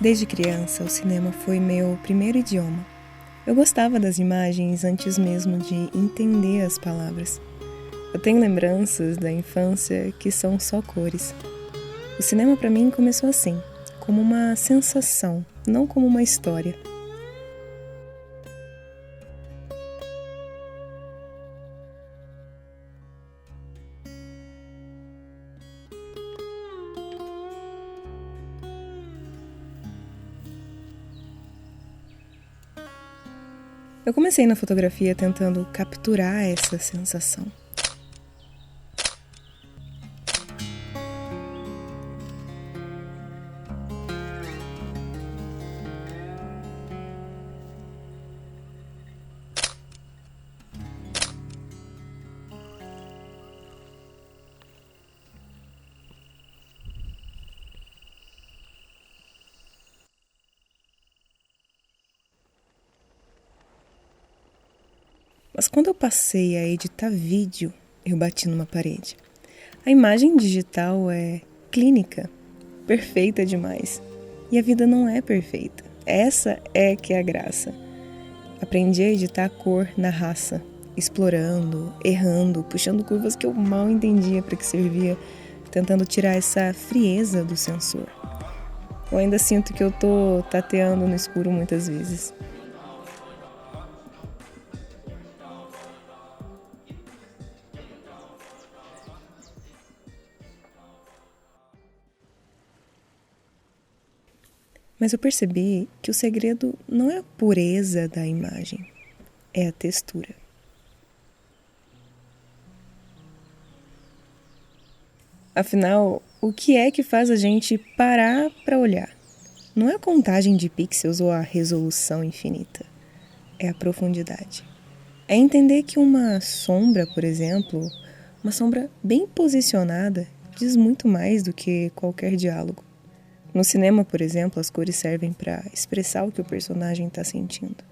Desde criança, o cinema foi meu primeiro idioma. Eu gostava das imagens antes mesmo de entender as palavras. Eu tenho lembranças da infância que são só cores. O cinema para mim começou assim, como uma sensação, não como uma história. Eu comecei na fotografia tentando capturar essa sensação. Mas quando eu passei a editar vídeo, eu bati numa parede. A imagem digital é clínica, perfeita demais. E a vida não é perfeita. Essa é que é a graça. Aprendi a editar a cor na raça, explorando, errando, puxando curvas que eu mal entendia para que servia, tentando tirar essa frieza do sensor. Eu ainda sinto que eu tô tateando no escuro muitas vezes. Mas eu percebi que o segredo não é a pureza da imagem, é a textura. Afinal, o que é que faz a gente parar para olhar? Não é a contagem de pixels ou a resolução infinita, é a profundidade. É entender que uma sombra, por exemplo, uma sombra bem posicionada, diz muito mais do que qualquer diálogo. No cinema, por exemplo, as cores servem para expressar o que o personagem está sentindo.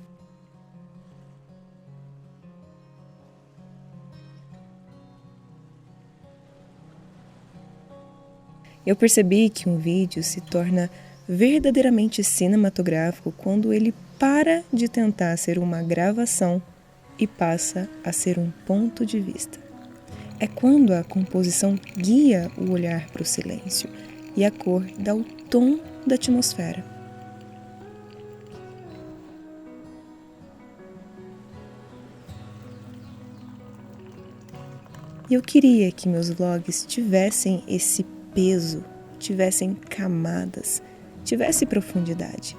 Eu percebi que um vídeo se torna verdadeiramente cinematográfico quando ele para de tentar ser uma gravação e passa a ser um ponto de vista. É quando a composição guia o olhar para o silêncio e a cor dá o tom da atmosfera. E eu queria que meus vlogs tivessem esse peso, tivessem camadas, tivesse profundidade,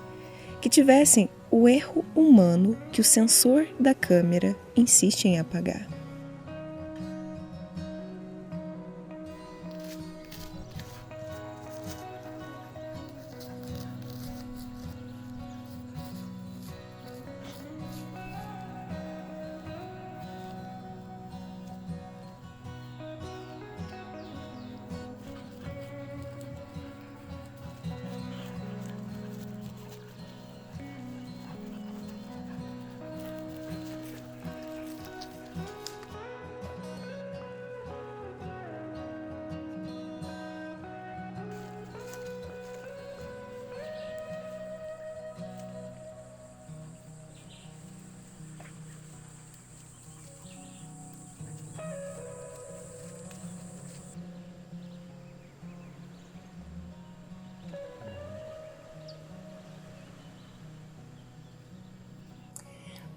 que tivessem o erro humano que o sensor da câmera insiste em apagar.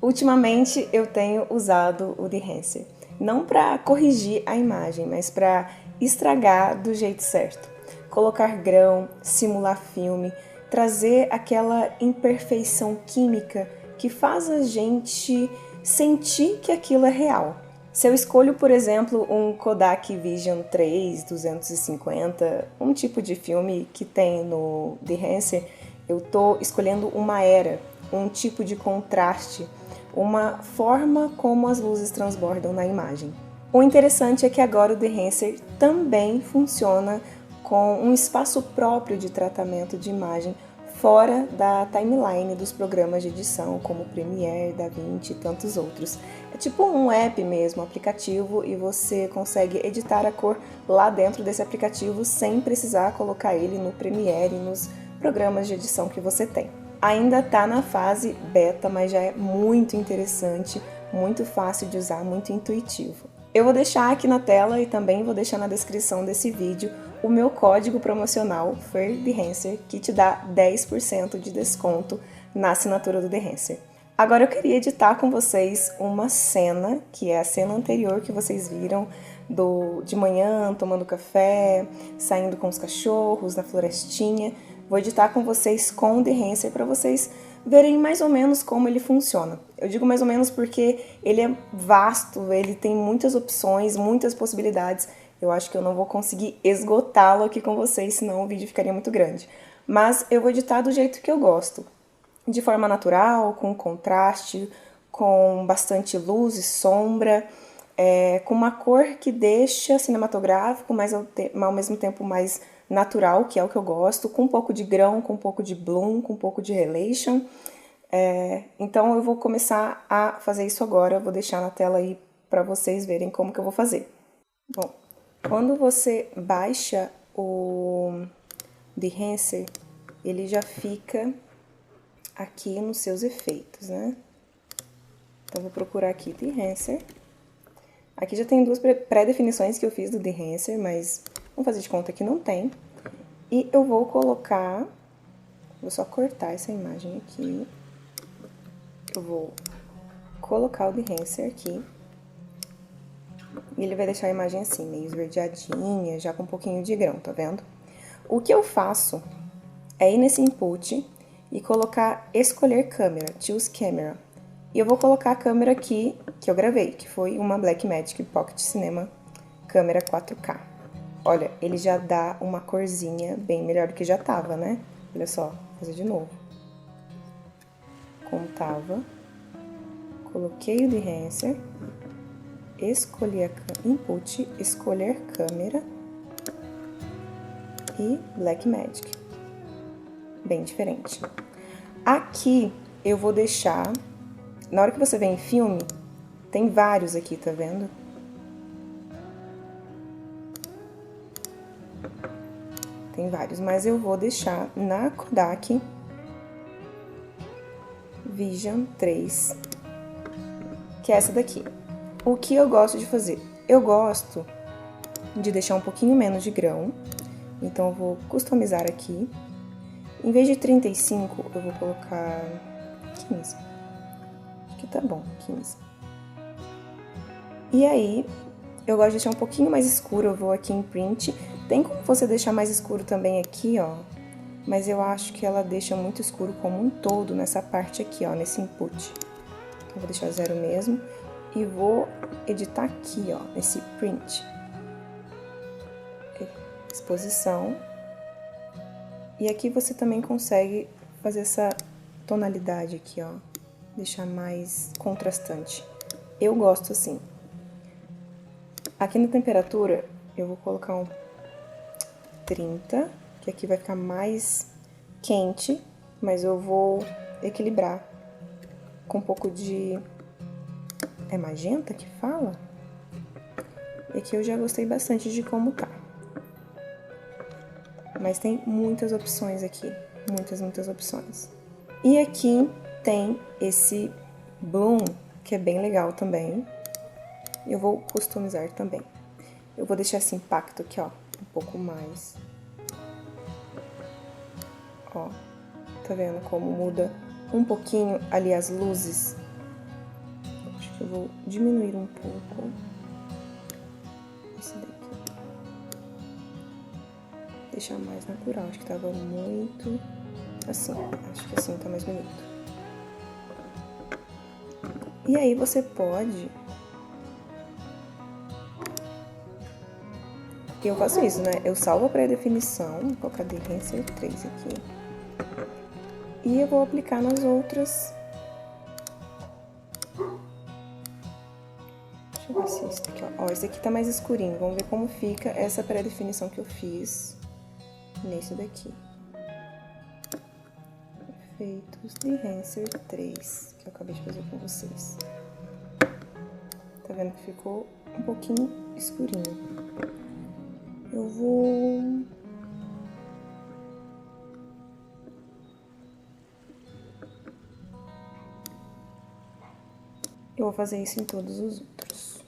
Ultimamente eu tenho usado o Behance, não para corrigir a imagem, mas para estragar do jeito certo. Colocar grão, simular filme, trazer aquela imperfeição química que faz a gente sentir que aquilo é real. Se eu escolho, por exemplo, um Kodak Vision 3 250, um tipo de filme que tem no Behance, eu estou escolhendo uma era, um tipo de contraste, uma forma como as luzes transbordam na imagem. O interessante é que agora o Behance também funciona com um espaço próprio de tratamento de imagem fora da timeline dos programas de edição, como Premiere, DaVinci e tantos outros. É tipo um app mesmo, um aplicativo, e você consegue editar a cor lá dentro desse aplicativo sem precisar colocar ele no Premiere e nos programas de edição que você tem. Ainda está na fase beta, mas já é muito interessante, muito fácil de usar, muito intuitivo. Eu vou deixar aqui na tela e também vou deixar na descrição desse vídeo o meu código promocional FERBEHANCER, que te dá 10% de desconto na assinatura do Behance. Agora eu queria editar com vocês uma cena, que é a cena anterior que vocês viram, de manhã, tomando café, saindo com os cachorros, na florestinha. Vou editar com vocês com o Behance para vocês verem mais ou menos como ele funciona. Eu digo mais ou menos porque ele é vasto, ele tem muitas opções, muitas possibilidades. Eu acho que eu não vou conseguir esgotá-lo aqui com vocês, senão o vídeo ficaria muito grande. Mas eu vou editar do jeito que eu gosto, de forma natural, com contraste, com bastante luz e sombra, com uma cor que deixa cinematográfico, mas ao mesmo tempo mais natural, que é o que eu gosto, com um pouco de grão, com um pouco de bloom, com um pouco de relation. Então eu vou começar a fazer isso agora, eu vou deixar na tela aí para vocês verem como que eu vou fazer. Bom, quando você baixa o Behance, ele já fica aqui nos seus efeitos, né? Então vou procurar aqui Behance. Aqui já tem duas pré-definições que eu fiz do Behance, mas vamos fazer de conta que não tem. E eu vou colocar, vou só cortar essa imagem aqui. Eu vou colocar o Behance aqui. E ele vai deixar a imagem assim, meio esverdeadinha, já com um pouquinho de grão, tá vendo? O que eu faço é ir nesse input e colocar escolher câmera, choose camera. E eu vou colocar a câmera aqui que eu gravei, que foi uma Blackmagic Pocket Cinema câmera 4K. Olha, ele já dá uma corzinha bem melhor do que já tava, né? Olha só, vou fazer de novo. Como tava. Coloquei o Behance, escolhi a input, escolher câmera e Blackmagic. Bem diferente. Aqui eu vou deixar, na hora que você vem em filme, tem vários aqui, tá vendo? Tem vários, mas eu vou deixar na Kodak Vision 3, que é essa daqui. O que eu gosto de fazer? Eu gosto de deixar um pouquinho menos de grão, então eu vou customizar aqui. Em vez de 35, eu vou colocar 15. Acho que tá bom, 15. E aí, eu gosto de deixar um pouquinho mais escuro, eu vou aqui em Print. Tem como você deixar mais escuro também aqui, ó. Mas eu acho que ela deixa muito escuro como um todo nessa parte aqui, ó, nesse input. Então, eu vou deixar 0 mesmo. E vou editar aqui, ó, nesse Print. Exposição. E aqui você também consegue fazer essa tonalidade aqui, ó. Deixar mais contrastante. Eu gosto assim. Aqui na temperatura, eu vou colocar um 30, que aqui vai ficar mais quente, mas eu vou equilibrar com um pouco de... É magenta que fala? E aqui eu já gostei bastante de como tá. Mas tem muitas opções aqui, muitas opções. E aqui tem esse bloom, que é bem legal também. Eu vou customizar também. Eu vou deixar esse impacto aqui, ó, um pouco mais. Ó, tá vendo como muda um pouquinho ali as luzes? Acho que eu vou diminuir um pouco. Esse daqui. Deixar mais natural, acho que tava muito assim. Acho que assim tá mais bonito. E aí você pode... Eu faço isso, né? Eu salvo a pré-definição, vou colocar Behance 3 aqui. E eu vou aplicar nas outras. Deixa eu ver se esse aqui, ó. Ó, esse aqui tá mais escurinho. Vamos ver como fica essa pré-definição que eu fiz nesse daqui. Efeitos Behance 3, que eu acabei de fazer com vocês. Tá vendo que ficou um pouquinho escurinho. Eu vou vou fazer isso em todos os outros.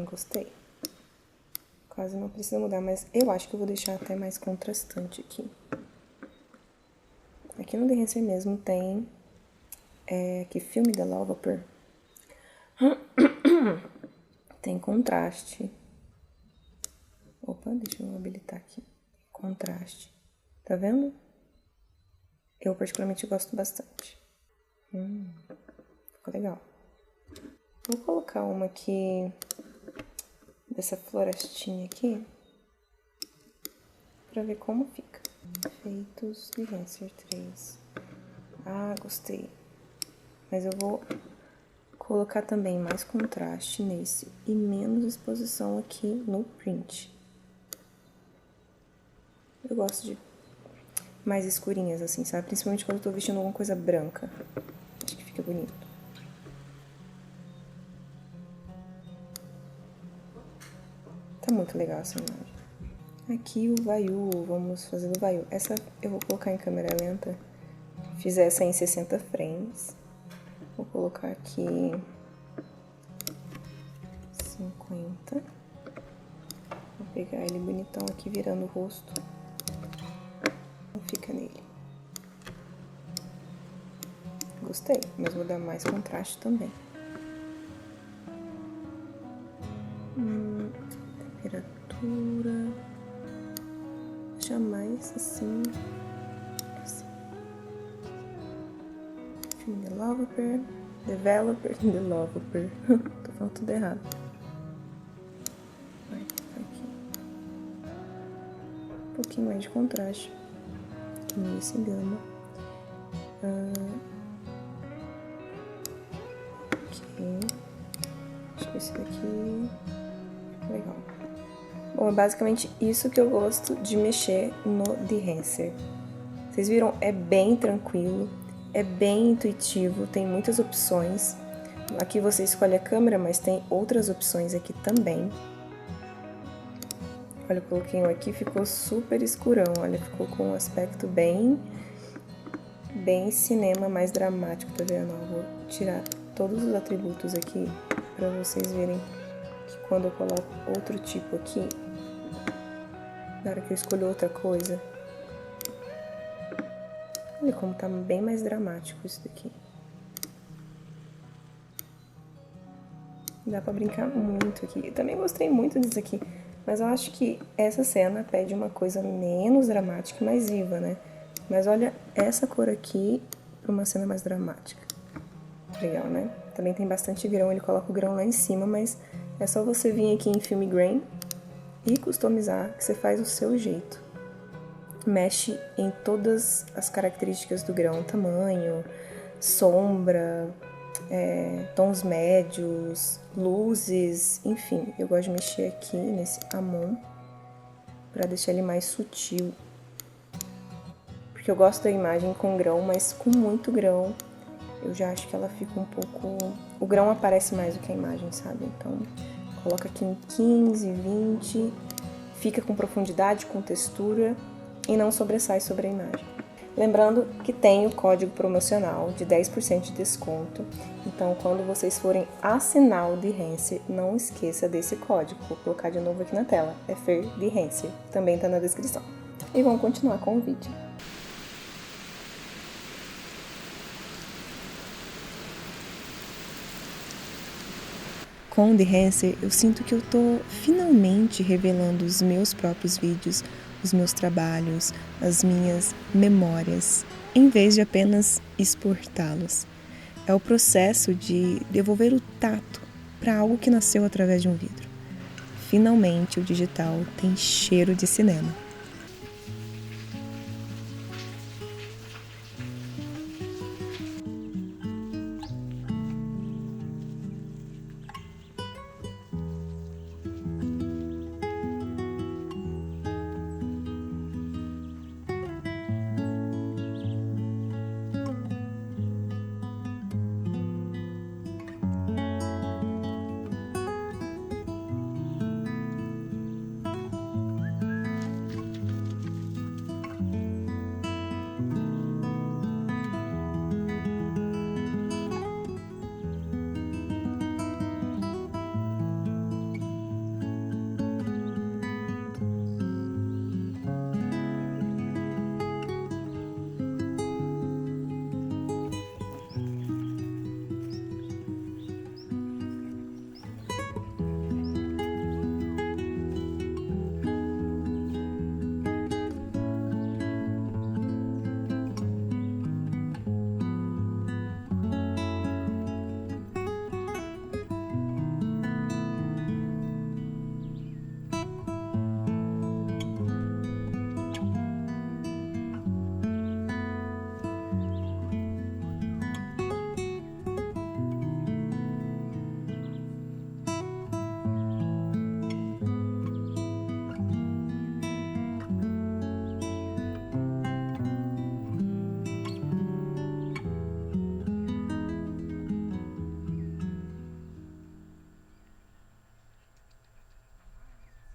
Gostei. Quase não precisa mudar, mas eu acho que eu vou deixar até mais contrastante aqui. Aqui no Dehancer mesmo tem que filme da Lovaper tem contraste. Opa, deixa eu habilitar aqui. Contraste. Tá vendo? Eu particularmente gosto bastante. Ficou legal. Vou colocar uma aqui dessa florestinha aqui pra ver como fica. Efeitos Dehancer 3. Ah, gostei. Mas eu vou colocar também mais contraste nesse e menos exposição aqui no print. Eu gosto de mais escurinhas assim, sabe? Principalmente quando eu tô vestindo alguma coisa branca. Acho que fica bonito. Tá muito legal essa imagem. Aqui o Vayu, vamos fazer o Vayu. Essa eu vou colocar em câmera lenta. Fiz essa em 60 frames. Vou colocar aqui 50. Vou pegar ele bonitão aqui virando o rosto. Fica nele. Gostei, mas vou dar mais contraste também. Temperatura. Deixa mais assim. Filme Developer. Developer. Tô falando tudo errado. Vai, aqui. Um pouquinho mais de contraste. Nesse gama. Ok. Acho que esse daqui é legal. Bom, é basicamente isso que eu gosto de mexer no Dehancer. Vocês viram? É bem tranquilo, é bem intuitivo, tem muitas opções. Aqui você escolhe a câmera, mas tem outras opções aqui também. Olha, eu coloquei um aqui, ficou super escurão, olha, ficou com um aspecto bem cinema, mais dramático, tá vendo? Eu vou tirar todos os atributos aqui pra vocês verem que quando eu coloco outro tipo aqui, na hora que eu escolho outra coisa, olha como tá bem mais dramático isso daqui. Dá pra brincar muito aqui. Eu também gostei muito disso aqui. Mas eu acho que essa cena pede uma coisa menos dramática e mais viva, né? Mas olha essa cor aqui pra uma cena mais dramática. Legal, né? Também tem bastante grão, ele coloca o grão lá em cima, mas é só você vir aqui em Film Grain e customizar, que você faz do seu jeito. Mexe em todas as características do grão, tamanho, sombra, tons médios, luzes, enfim. Eu gosto de mexer aqui nesse Amon para deixar ele mais sutil. Porque eu gosto da imagem com grão, mas com muito grão eu já acho que ela fica um pouco... O grão aparece mais do que a imagem, sabe? Então, coloca aqui em 15, 20, fica com profundidade, com textura e não sobressai sobre a imagem. Lembrando que tem o código promocional de 10% de desconto, então quando vocês forem assinar o Dehancer, não esqueça desse código. Vou colocar de novo aqui na tela, é Fer Dehancer, também tá na descrição. E vamos continuar com o vídeo. Com o Dehancer, eu sinto que eu tô finalmente revelando os meus próprios vídeos, os meus trabalhos, as minhas memórias, em vez de apenas exportá-los. É o processo de devolver o tato para algo que nasceu através de um vidro. Finalmente, o digital tem cheiro de cinema.